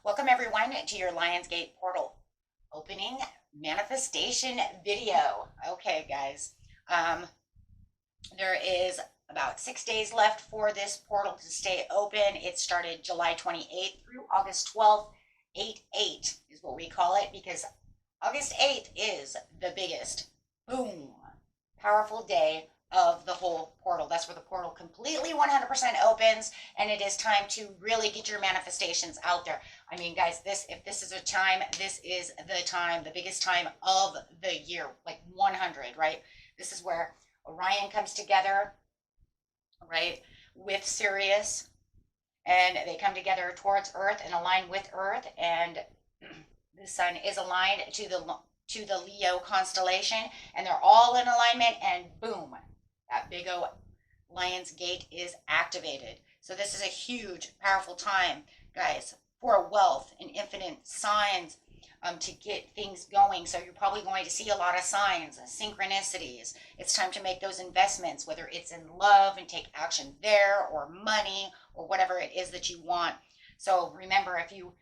Welcome everyone to your Lionsgate portal opening manifestation video. Okay, guys, there is about 6 days left for this portal to stay open. It started July 28th through August 12th. 8-8 is what we call it because August 8th is the biggest, boom, powerful day of the whole portal. That's where the portal completely 100% opens, and it is time to really get your manifestations out there. I mean, guys, if this is a time, this is the time, the biggest time of the year, like 100, right? This is where Orion comes together, right, with Sirius, and they come together towards Earth and align with Earth, and the sun is aligned to the Leo constellation, and they're all in alignment, and boom, that big O Lion's Gate is activated. So this is a huge, powerful time, guys, for wealth and infinite signs to get things going. So you're probably going to see a lot of signs, synchronicities. It's time to make those investments, whether it's in love and take action there, or money, or whatever it is that you want. So remember, if you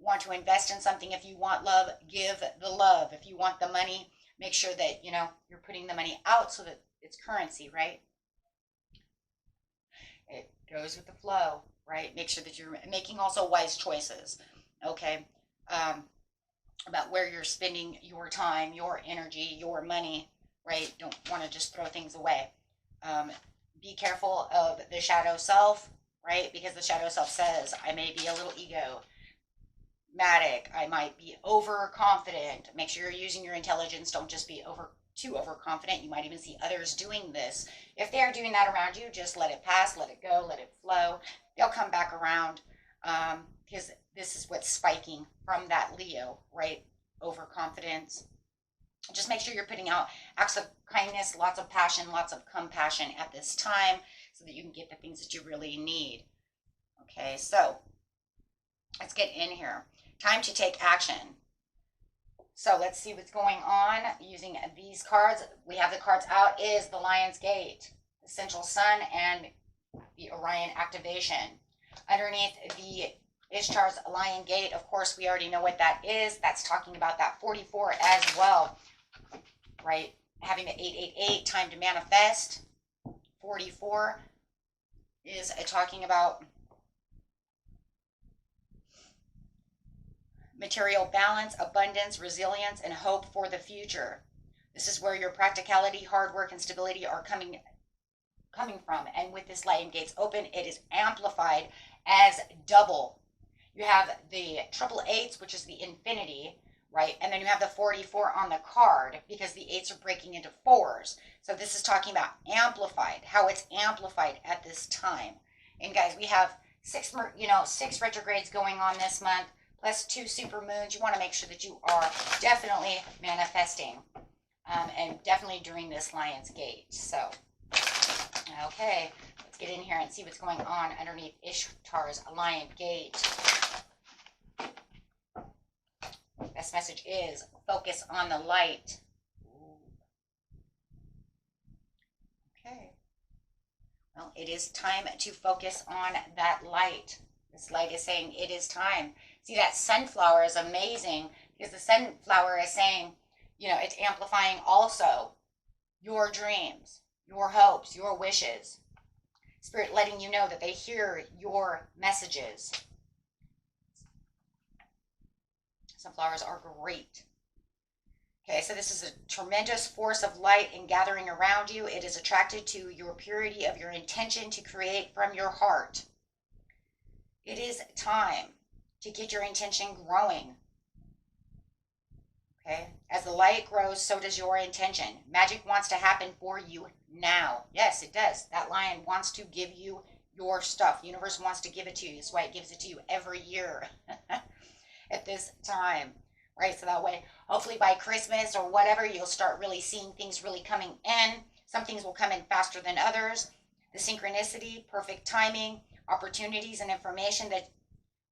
want to invest in something, if you want love, give the love. If you want the money, make sure that you're putting the money out so that it's currency, right? It goes with the flow, right? Make sure that you're making also wise choices, okay, about where you're spending your time, your energy, your money, right? Don't want to just throw things away. Be careful of the shadow self, right? Because the shadow self says, I may be a little egomatic, I might be overconfident. Make sure you're using your intelligence. Don't just be too overconfident. You might even see others doing this. If they are doing that around you, just let it pass, let it go, let it flow. They'll come back around, because this is what's spiking from that Leo, right? Overconfidence. Just make sure you're putting out acts of kindness, lots of passion, lots of compassion at this time, so that you can get the things that you really need. Okay, so let's get in here. Time to take action. So let's see what's going on using these cards. We have the cards out is the Lion's Gate, the Central Sun, and the Orion activation. Underneath the Ishtar's Lion Gate, of course, we already know what that is. That's talking about that 44 as well, right? Having the 888, time to manifest. 44 is talking about material balance, abundance, resilience, and hope for the future. This is where your practicality, hard work, and stability are coming from. And with this Lion Gates open, it is amplified as double. You have the triple eights, which is the infinity, right? And then you have the 44 on the card, because the eights are breaking into fours. So this is talking about amplified, how it's amplified at this time. And guys, we have six retrogrades going on this month, plus 2 super moons. You want to make sure that you are definitely manifesting, and definitely during this Lion's Gate. So, okay, let's get in here and see what's going on underneath Ishtar's Lion Gate. Best message is focus on the light. Okay. Well, it is time to focus on that light. This light is saying it is time. See, that sunflower is amazing, because the sunflower is saying, it's amplifying also your dreams, your hopes, your wishes. Spirit letting you know that they hear your messages. Sunflowers are great. Okay, so this is a tremendous force of light and gathering around you. It is attracted to your purity of your intention to create from your heart. It is time to get your intention growing. Okay, as the light grows, so does your intention. Magic wants to happen for you now. Yes, it does. That lion wants to give you your stuff. The universe wants to give it to you. That's why it gives it to you every year at this time, right? So that way, hopefully by Christmas or whatever, you'll start really seeing things really coming in. Some things will come in faster than others. The synchronicity, perfect timing, opportunities and information that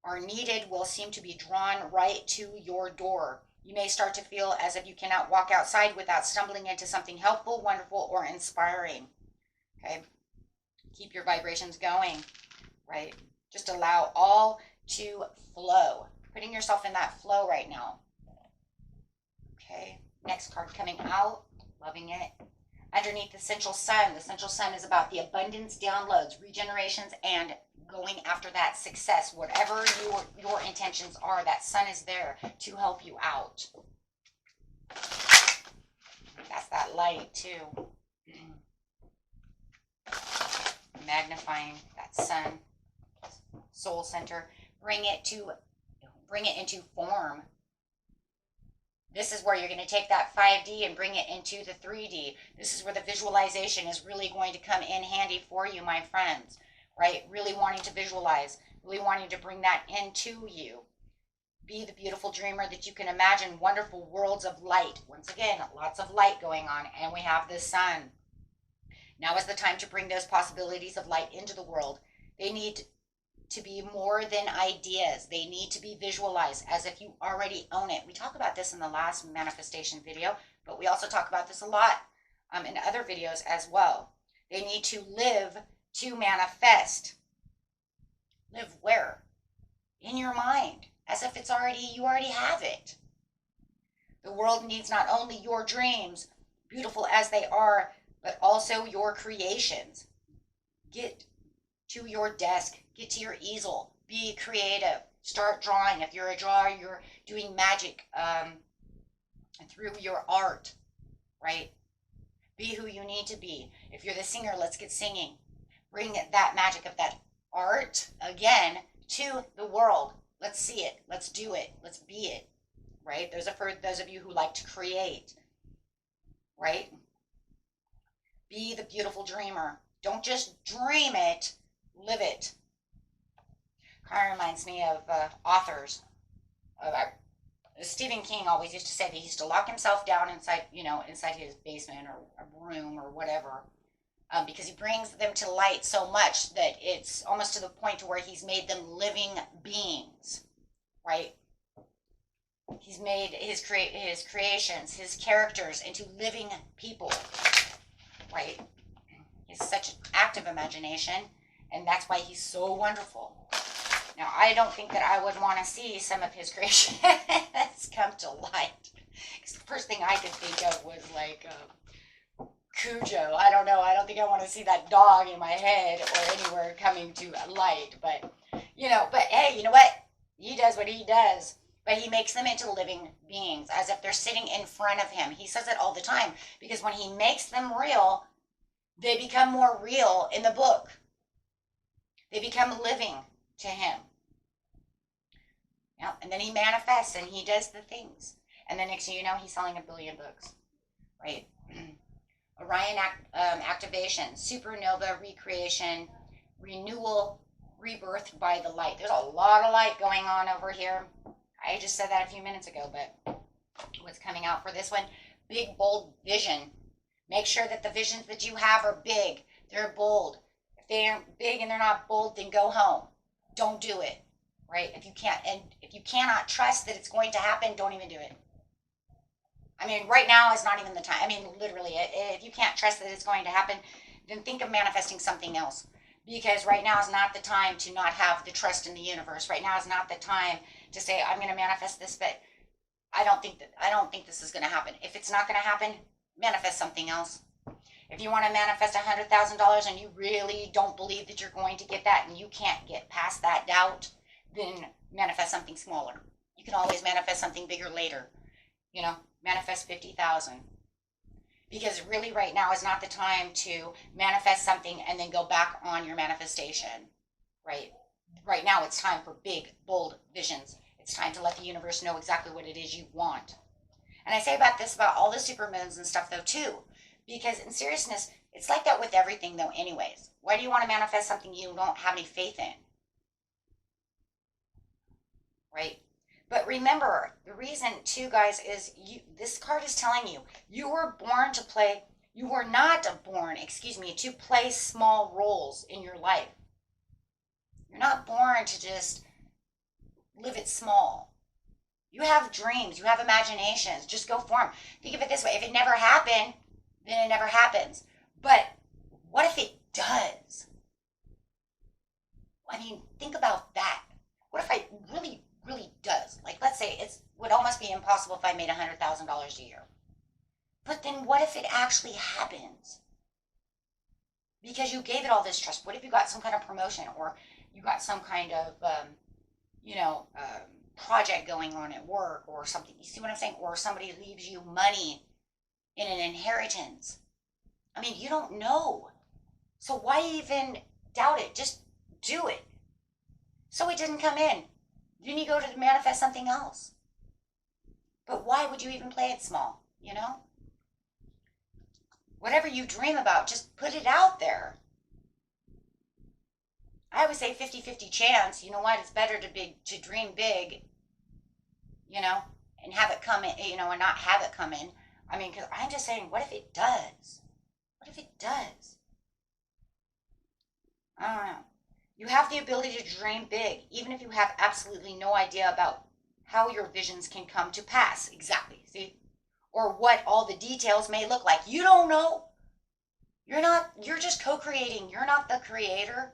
are needed will seem to be drawn right to your door. You may start to feel as if you cannot walk outside without stumbling into something helpful, wonderful, or inspiring. Okay, keep your vibrations going, right? Just allow all to flow. putting yourself in that flow right now. Okay, next card coming out, loving it. Underneath the central sun is about the abundance, downloads, regenerations, and going after that success. Whatever your intentions are, that sun is there to help you out. That's that light too. Magnifying that sun, soul center. Bring it into form. This is where you're going to take that 5D and bring it into the 3D. This is where the visualization is really going to come in handy for you, my friends, right? Really wanting to visualize, really wanting to bring that into you. Be the beautiful dreamer that you can imagine, wonderful worlds of light. Once again, lots of light going on, and we have the sun. Now is the time to bring those possibilities of light into the world. They need to be more than ideas. They need to be visualized as if you already own it. We talk about this in the last manifestation video, but we also talk about this a lot in other videos as well. They need to live to manifest. Live where? In your mind, as if it's you already have it. The world needs not only your dreams, beautiful as they are, but also your creations. Get to your desk, get to your easel, be creative, start drawing. If you're a drawer, you're doing magic through your art, right? Be who you need to be. If you're the singer, let's get singing. Bring that magic of that art again to the world. Let's see it. Let's do it. Let's be it, right? Those are for those of you who like to create, right? Be the beautiful dreamer. Don't just dream it, live it. Kind of reminds me of authors. Stephen King always used to say that he used to lock himself down inside his basement or a room or whatever, because he brings them to light so much that it's almost to the point to where he's made them living beings, right? He's made his creations, his characters into living people, right? He has such an active imagination, and that's why he's so wonderful. Now, I don't think that I would want to see some of his creations come to light. Because the first thing I could think of was like Cujo. I don't know. I don't think I want to see that dog in my head or anywhere coming to light. But hey, you know what? He does what he does. But he makes them into living beings as if they're sitting in front of him. He says it all the time because when he makes them real, they become more real in the book. They become living to him. Yeah, and then he manifests and he does the things. And then next thing you know, he's selling 1 billion books. Right? Orion activation, supernova recreation, renewal, rebirth by the light. There's a lot of light going on over here. I just said that a few minutes ago, but what's coming out for this one? Big, bold vision. Make sure that the visions that you have are big. They're bold. If they aren't big and they're not bold, then go home. Don't do it, right? If you cannot trust that it's going to happen, don't even do it. I mean, right now is not even the time. I mean, literally, if you can't trust that it's going to happen, then think of manifesting something else. Because right now is not the time to not have the trust in the universe. Right now is not the time to say, I'm going to manifest this, but I don't think this is going to happen. If it's not going to happen, manifest something else. If you want to manifest $100,000 and you really don't believe that you're going to get that and you can't get past that doubt, then manifest something smaller. You can always manifest something bigger later. Manifest 50,000. Because really right now is not the time to manifest something and then go back on your manifestation, right? Right now it's time for big, bold visions. It's time to let the universe know exactly what it is you want. And I say about all the supermoons and stuff though too, because in seriousness, it's like that with everything though anyways. Why do you want to manifest something you don't have any faith in? Right? But remember, the reason too, guys, is this card is telling you, you were not born to play small roles in your life. You're not born to just live it small. You have dreams, you have imaginations, just go for them. Think of it this way, if it never happened, then it never happens. But what if it does? I mean, think about that. What if it really, really does? impossible if I made $100,000 a year. But then what if it actually happens? Because you gave it all this trust. What if you got some kind of promotion, or you got some kind of, project going on at work or something? You see what I'm saying? Or somebody leaves you money in an inheritance. I mean, you don't know. So why even doubt it? Just do it. So it didn't come in. Then you go to manifest something else. But why would you even play it small? Whatever you dream about, just put it out there. I always say 50-50 chance. You know what? It's better to dream big, and have it come in, and not have it come in. I mean, because I'm just saying, what if it does? What if it does? I don't know. You have the ability to dream big, even if you have absolutely no idea about how your visions can come to pass. Exactly. See? Or what all the details may look like. You don't know. You're just co-creating. You're not the creator.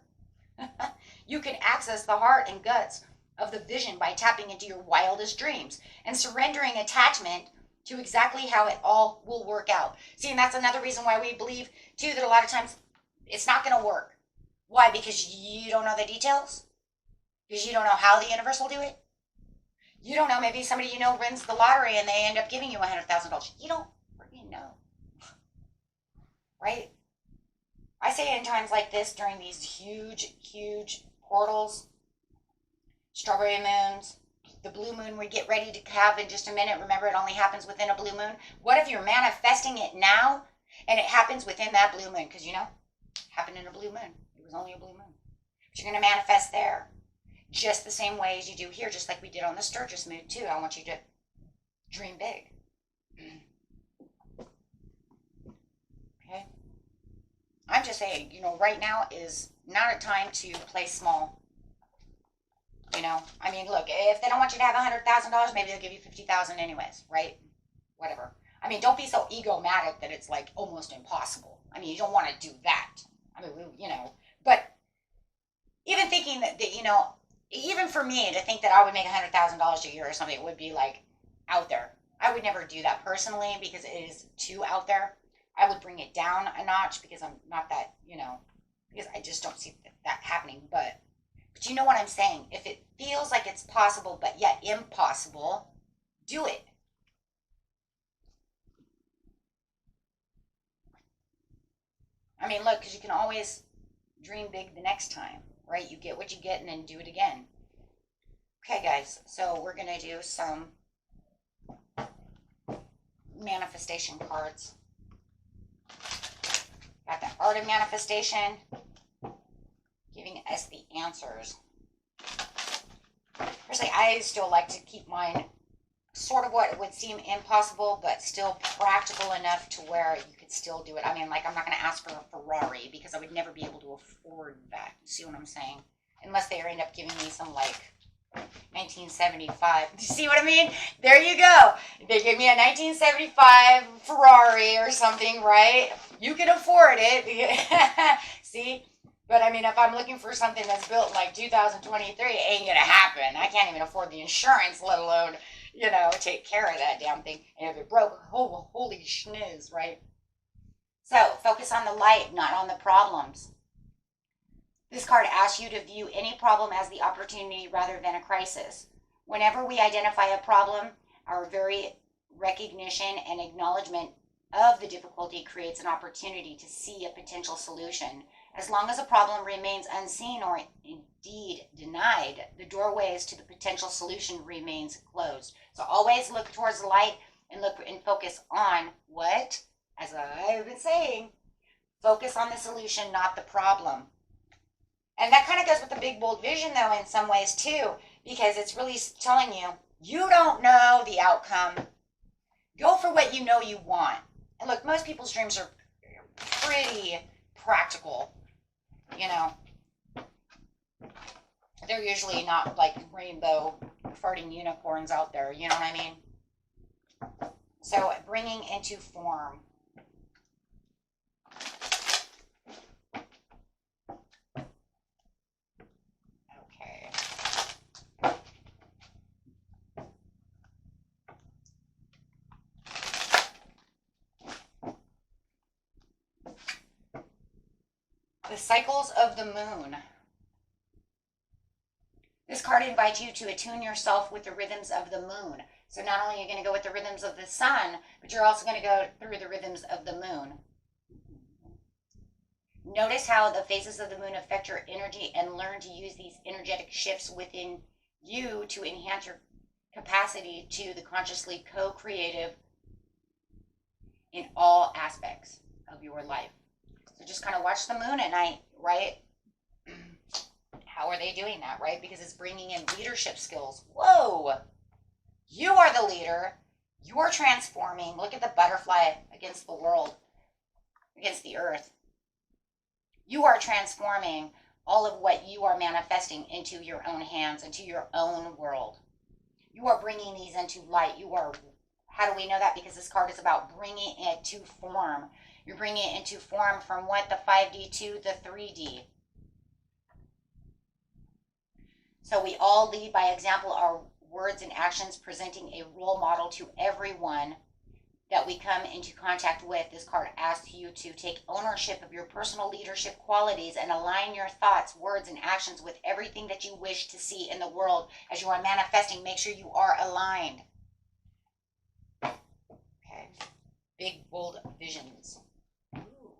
You can access the heart and guts of the vision by tapping into your wildest dreams and surrendering attachment to exactly how it all will work out. See, and that's another reason why we believe, too, that a lot of times it's not going to work. Why? Because you don't know the details? Because you don't know how the universe will do it? You don't know. Maybe somebody wins the lottery and they end up giving you $100,000. You don't freaking know. Right? I say in times like this, during these huge, huge portals, strawberry moons, the blue moon we get ready to have in just a minute. Remember, it only happens within a blue moon. What if you're manifesting it now and it happens within that blue moon? Because, it happened in a blue moon. It was only a blue moon. But you're going to manifest there just the same way as you do here, just like we did on the Sturgis moon, too. I want you to dream big. Okay? I'm just saying, right now is not a time to play small. I mean, look, if they don't want you to have $100,000, maybe they'll give you $50,000 anyways, right? Whatever. I mean, don't be so egomatic that it's like almost impossible. I mean, you don't want to do that. I mean, but even thinking that even for me to think that I would make $100,000 a year or something, it would be like out there. I would never do that personally because it is too out there. I would bring it down a notch because I'm not that, because I just don't see that happening. But you know what I'm saying? If it feels like it's possible but yet impossible, do it. I mean, look, because you can always dream big the next time, right? You get what you get and then do it again. Okay, guys, so we're going to do some manifestation cards. Got the Art of Manifestation, giving us the answers. Personally, I still like to keep mine sort of what would seem impossible, but still practical enough to where you could still do it. I mean, like, I'm not going to ask for a Ferrari because I would never be able to afford that. You see what I'm saying? Unless they end up giving me some, like, 1975. You see what I mean? There you go. They give me a 1975 Ferrari or something, right? You can afford it. See? But I mean, if I'm looking for something that's built like 2023, it ain't gonna happen. I can't even afford the insurance, let alone, take care of that damn thing. And if it broke, holy schniz, right? So focus on the light, not on the problems. This card asks you to view any problem as the opportunity rather than a crisis. Whenever we identify a problem, our very recognition and acknowledgement of the difficulty creates an opportunity to see a potential solution. As long as a problem remains unseen or indeed denied, the doorways to the potential solution remains closed. So always look towards the light and look and focus on what? As I've been saying, focus on the solution, not the problem. And that kind of goes with the big, bold vision, though, in some ways, too, because it's really telling you, you don't know the outcome. Go for what you know you want. And look, most people's dreams are pretty practical, They're usually not like rainbow farting unicorns out there, you know what I mean? So bringing into form. cycles of the moon. This card invites you to attune yourself with the rhythms of the moon. So not only are you going to go with the rhythms of the sun, but you're also going to go through the rhythms of the moon. Notice how the phases of the moon affect your energy and learn to use these energetic shifts within you to enhance your capacity to the consciously co-creative in all aspects of your life. So just kind of watch the moon at night, right? How are they doing that, right? Because it's bringing in leadership skills. Whoa! You are the leader. You're transforming. Look at the butterfly against the world, against the earth. You are transforming all of what you are manifesting into your own hands, into your own world. You are bringing these into light. You are, how do we know that? Because this card is about bringing it to form. You're bringing it into form from what? The 5D to the 3D. So we all lead by example, our words and actions, presenting a role model to everyone that we come into contact with. This card asks you to take ownership of your personal leadership qualities and align your thoughts, words, and actions with everything that you wish to see in the world. As you are manifesting, make sure you are aligned. Okay. Big, bold visions. Ooh.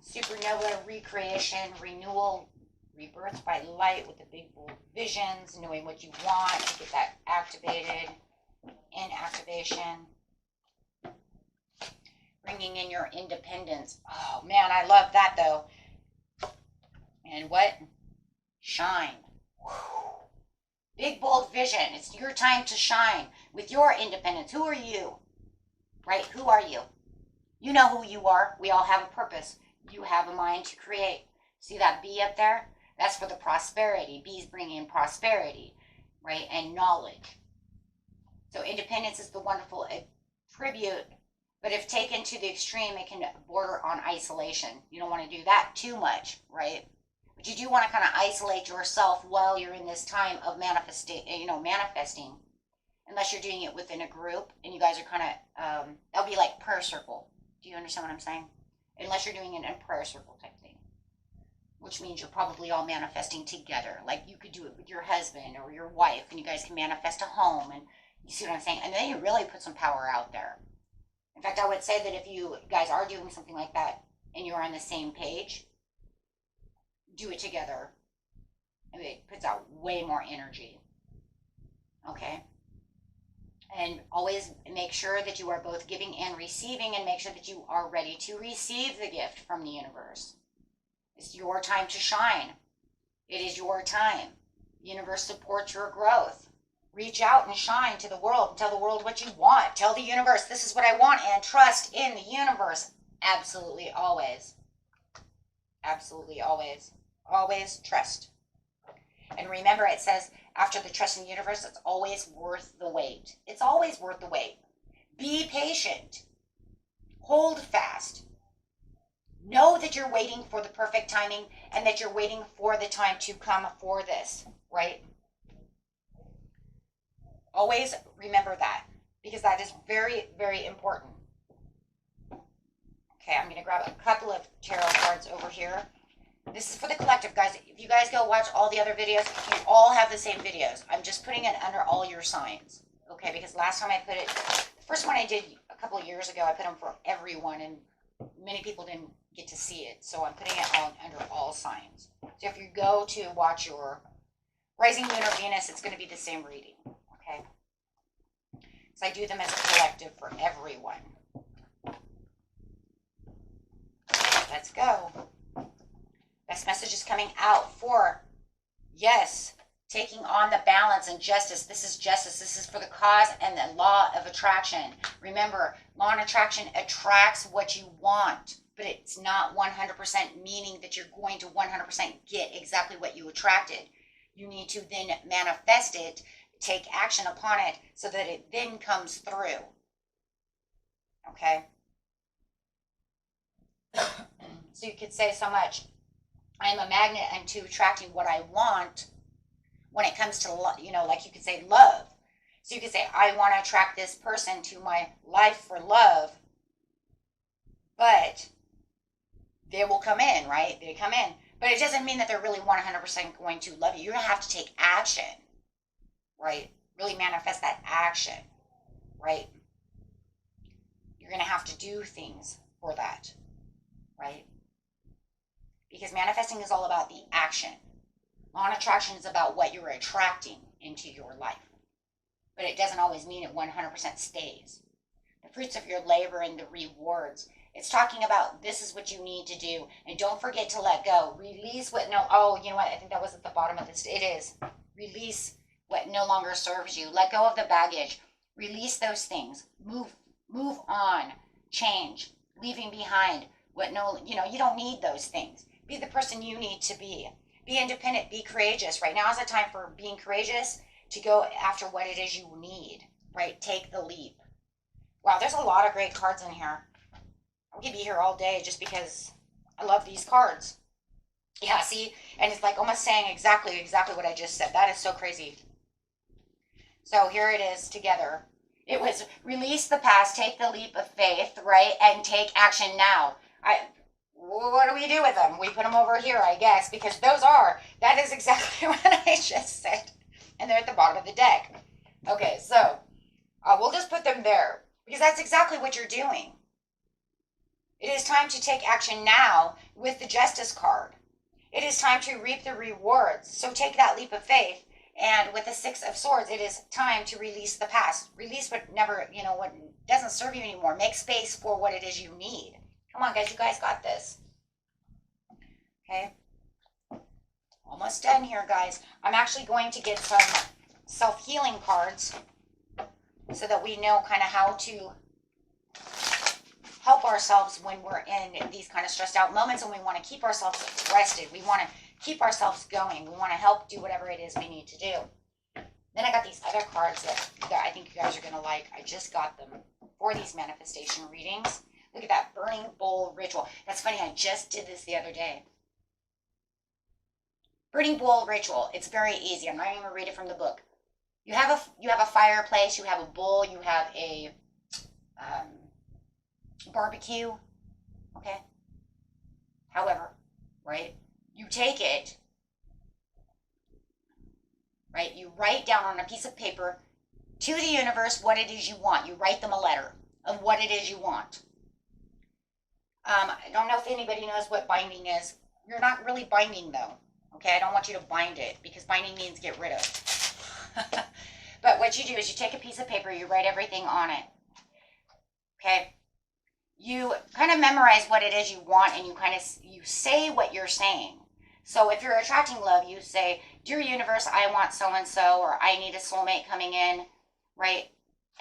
Supernova, recreation, renewal, rebirth by light with the big, bold visions, knowing what you want to get that activated. In activation, bringing in your independence. Oh man, I love that though. And what? Shine. Whew. Big bold vision. It's your time to shine with your independence. Who are you? Right? Who are you? You know who you are. We all have a purpose. You have a mind to create. See that bee up there? That's for the prosperity. Bees bring in prosperity, right? And knowledge. So independence is the wonderful attribute, but if taken to the extreme, it can border on isolation. You don't want to do that too much, right? But you do want to kind of isolate yourself while you're in this time of manifesting, unless you're doing it within a group and you guys are kind of, that'll be like prayer circle. Do you understand what I'm saying? Unless you're doing it in a prayer circle type thing, which means you're probably all manifesting together. Like you could do it with your husband or your wife and you guys can manifest a home, and you see what I'm saying? And then you really put some power out there. In fact, I would say that if you guys are doing something like that and you're on the same page, do it together. I mean, it puts out way more energy. Okay? And always make sure that you are both giving and receiving, and make sure that you are ready to receive the gift from the universe. It's your time to shine. It is your time. The universe supports your growth. Reach out and shine to the world and tell the world what you want. Tell the universe, this is what I want, and trust in the universe. Absolutely, always. Absolutely, always. Always trust. And remember, it says, after the trust in the universe, it's always worth the wait. It's always worth the wait. Be patient. Hold fast. Know that you're waiting for the perfect timing and that you're waiting for the time to come for this, right? Always remember that, because that is very, very important. Okay, I'm going to grab a couple of tarot cards over here. This is for the collective, guys. If you guys go watch all the other videos, you all have the same videos. I'm just putting it under all your signs, okay? Because last time I put it, the first one I did a couple of years ago, I put them for everyone, and many people didn't get to see it. So I'm putting it all under all signs. So if you go to watch your rising moon or Venus, it's going to be the same reading. Okay, so I do them as a collective for everyone. Let's go. Best message is coming out for, yes, taking on the balance and justice. This is justice. This is for the cause and the law of attraction. Remember, law of attraction attracts what you want, but it's not 100% meaning that you're going to 100% get exactly what you attracted. You need to then manifest it, take action upon it so that it then comes through. Okay? So you could say so much, I am a magnet unto attracting what I want when it comes to, like you could say love. So you could say, I want to attract this person to my life for love, but they will come in, right? They come in. But it doesn't mean that they're really 100% going to love you. You're going to have to take action, right? Really manifest that action, right? You're going to have to do things for that, right? Because manifesting is all about the action. Law of attraction is about what you're attracting into your life. But it doesn't always mean it 100% stays. The fruits of your labor and the rewards. It's talking about this is what you need to do. And don't forget to let go. Release what you know what? I think that was at the bottom of this. It is. Release what no longer serves you. Let go of the baggage. Release those things. Move on. Change. Leaving behind what you don't need those things. Be the person you need to be. Be independent. Be courageous. Right now is the time for being courageous to go after what it is you need. Right? Take the leap. Wow, there's a lot of great cards in here. I'm going to be here all day just because I love these cards. Yeah, see? And it's like almost saying exactly what I just said. That is so crazy. So here it is together. It was release the past, take the leap of faith, right? And take action now. What do we do with them? We put them over here, I guess, because that is exactly what I just said. And they're at the bottom of the deck. Okay, so we'll just put them there because that's exactly what you're doing. It is time to take action now with the Justice card. It is time to reap the rewards. So take that leap of faith. And with the Six of Swords, it is time to release the past. Release what what doesn't serve you anymore. Make space for what it is you need. Come on, guys. You guys got this. Okay. Almost done here, guys. I'm actually going to get some self-healing cards so that we know kind of how to help ourselves when we're in these kind of stressed out moments, and we want to keep ourselves rested. We want to keep ourselves going. We want to help do whatever it is we need to do. Then I got these other cards that I think you guys are going to like. I just got them for these manifestation readings. Look at that burning bowl ritual. That's funny. I just did this the other day. Burning bowl ritual. It's very easy. I'm not even going to read it from the book. You have a fireplace. You have a bowl. You have a barbecue. Okay. However, right? You take it, right? You write down on a piece of paper to the universe what it is you want. You write them a letter of what it is you want. I don't know if anybody knows what binding is. You're not really binding though. Okay, I don't want you to bind it because binding means get rid of. But what you do is you take a piece of paper, you write everything on it. Okay? You kind of memorize what it is you want, and you say what you're saying. So if you're attracting love, you say, "Dear universe, I want so-and-so," or "I need a soulmate coming in," right?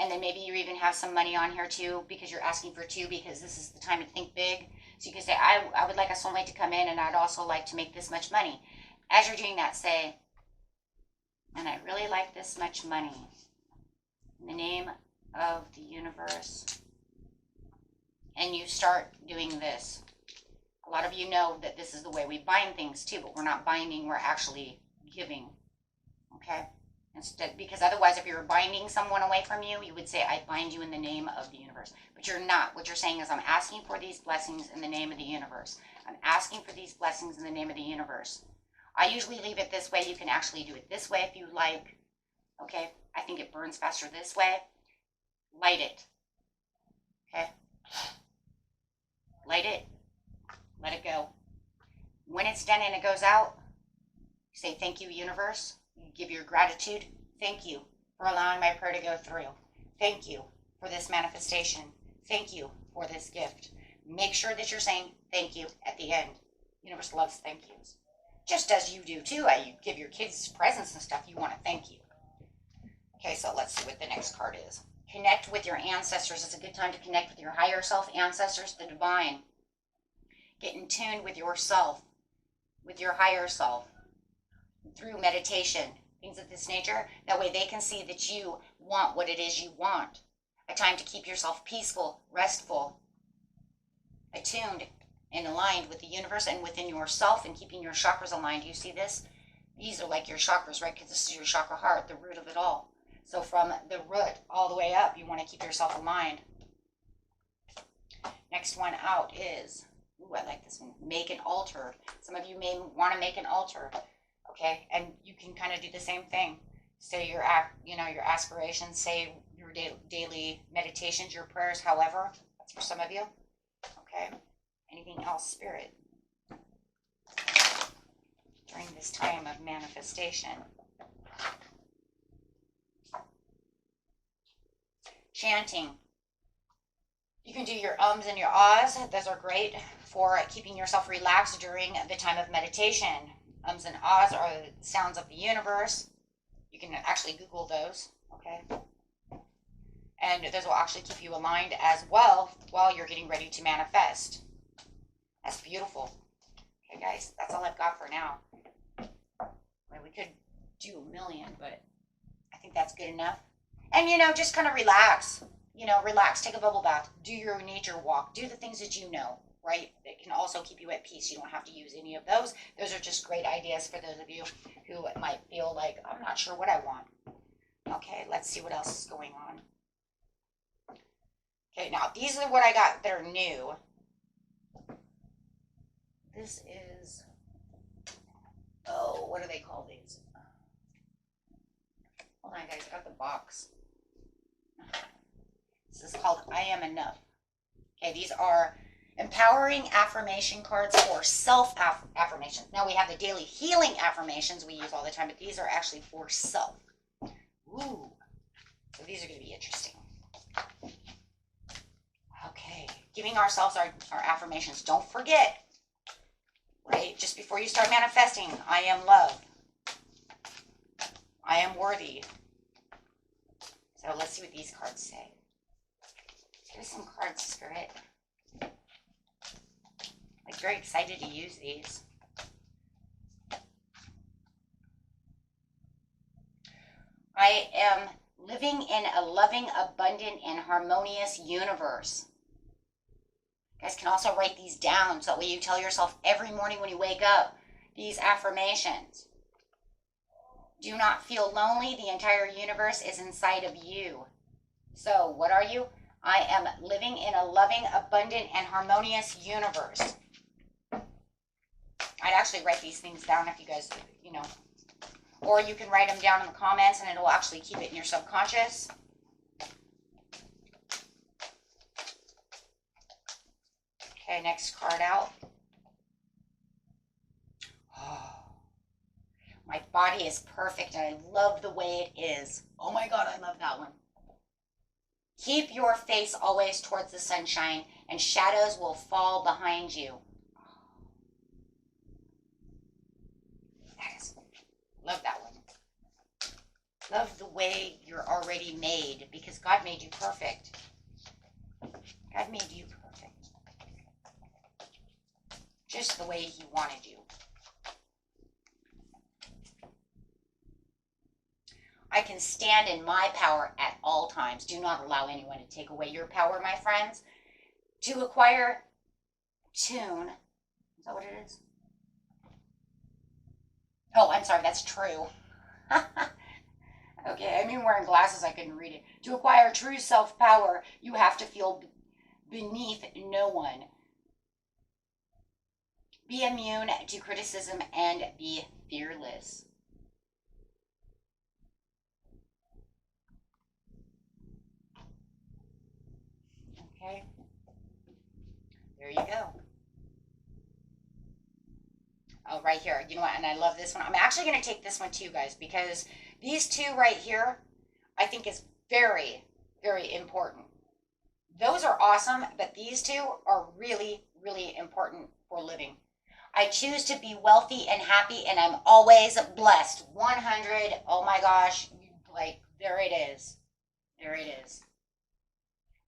And then maybe you even have some money on here too because you're asking for two because this is the time to think big. So you can say, I would like a soulmate to come in, and I'd also like to make this much money. As you're doing that, say, "And I really like this much money. In the name of the universe." And you start doing this. A lot of you know that this is the way we bind things too, but we're not binding, we're actually giving. Okay? Instead, because otherwise, if you were binding someone away from you, you would say, "I bind you in the name of the universe." But you're not. What you're saying is, "I'm asking for these blessings in the name of the universe. I'm asking for these blessings in the name of the universe." I usually leave it this way. You can actually do it this way if you like. Okay? I think it burns faster this way. Light it. Okay? Light it. Let it go. When it's done and it goes out, you say, "Thank you, universe." You give your gratitude. "Thank you for allowing my prayer to go through. Thank you for this manifestation. Thank you for this gift." Make sure that you're saying thank you at the end. Universe loves thank yous. Just as you do too. You give your kids presents and stuff, you want to thank you. Okay, so let's see what the next card is. Connect with your ancestors. It's a good time to connect with your higher self, ancestors, the divine. Get in tune with yourself, with your higher self, through meditation, things of this nature. That way they can see that you want what it is you want. A time to keep yourself peaceful, restful, attuned, and aligned with the universe and within yourself, and keeping your chakras aligned. You see this? These are like your chakras, right? Because this is your chakra heart, the root of it all. So from the root all the way up, you want to keep yourself aligned. Next one out is Ooh, I like this one. Make an altar. Some of you may want to make an altar, okay? And you can kind of do the same thing. Say your your aspirations. Say your daily meditations, your prayers. However, that's for some of you. Okay. Anything else, Spirit? During this time of manifestation. Chanting. You can do your ums and your ahs. Those are great for keeping yourself relaxed during the time of meditation. Ums and ahs are the sounds of the universe. You can actually Google those, okay? And those will actually keep you aligned as well while you're getting ready to manifest. That's beautiful. Okay, guys, that's all I've got for now. I mean, we could do a million, but I think that's good enough. And, just kind of relax. Relax, take a bubble bath, do your nature walk, do the things that you know, right? That can also keep you at peace. You don't have to use any of those. Those are just great ideas for those of you who might feel like, I'm not sure what I want. Okay, let's see what else is going on. Okay, now these are what I got that are new. This is, what do they call these? Hold on, guys, I got the box. This is called I Am Enough. Okay, these are empowering affirmation cards for self-affirmations. Now we have the daily healing affirmations we use all the time, but these are actually for self. Ooh, so these are going to be interesting. Okay, giving ourselves our affirmations. Don't forget, right, just before you start manifesting, I am love. I am worthy. So let's see what these cards say. Here's some cards, Spirit. I'm very excited to use these. I am living in a loving, abundant, and harmonious universe. You guys can also write these down so that way you tell yourself every morning when you wake up these affirmations. Do not feel lonely. The entire universe is inside of you. So, what are you? I am living in a loving, abundant, and harmonious universe. I'd actually write these things down if you guys, or you can write them down in the comments and it'll actually keep it in your subconscious. Okay, next card out. Oh, my body is perfect and I love the way it is. Oh my God, I love that one. Keep your face always towards the sunshine, and shadows will fall behind you. Love that one. Love the way you're already made, because God made you perfect. God made you perfect. Just the way He wanted you. I can stand in my power at all times. Do not allow anyone to take away your power, my friends. To acquire tune. Is that what it is? Oh, I'm sorry, that's true. Okay, I mean wearing glasses, I couldn't read it. To acquire true self-power, you have to feel beneath no one. Be immune to criticism and be fearless. Okay, there you go. Oh, right here. You know what? And I love this one. I'm actually going to take this one too, guys, because these two right here, I think is very, very important. Those are awesome, but these two are really, really important for living. I choose to be wealthy and happy, and I'm always blessed. 100. Oh my gosh. Like, there it is. There it is.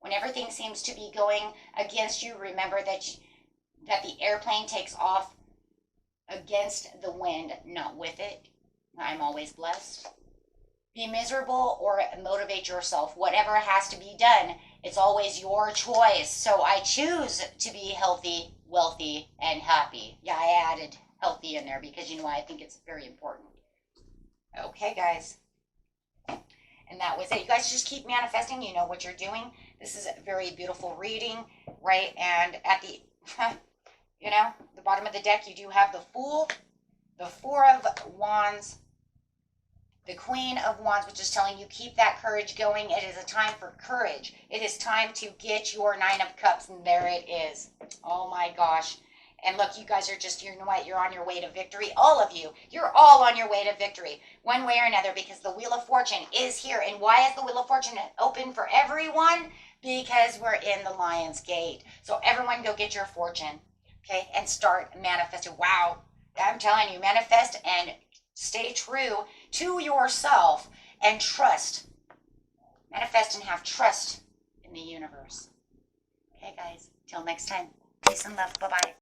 When everything seems to be going against you, remember that the airplane takes off against the wind, not with it. I'm always blessed. Be miserable or motivate yourself. Whatever has to be done, it's always your choice. So I choose to be healthy, wealthy, and happy. Yeah, I added healthy in there because I think it's very important. Okay, guys. And that was it. You guys just keep manifesting. You know what you're doing. This is a very beautiful reading, right? And at the You know, the bottom of the deck, you do have the Fool, the Four of Wands, the Queen of Wands, which is telling you keep that courage going. It is a time for courage. It is time to get your Nine of Cups, and there it is. Oh my gosh. And look, you guys are just, you know what, you're on your way to victory. All of you, you're all on your way to victory, one way or another, because the Wheel of Fortune is here. And why is the Wheel of Fortune open for everyone? Because we're in the Lion's Gate. So everyone go get your fortune, okay, and start manifesting. Wow, I'm telling you, manifest and stay true to yourself and trust. Manifest and have trust in the universe. Okay, guys, till next time. Peace and love. Bye-bye.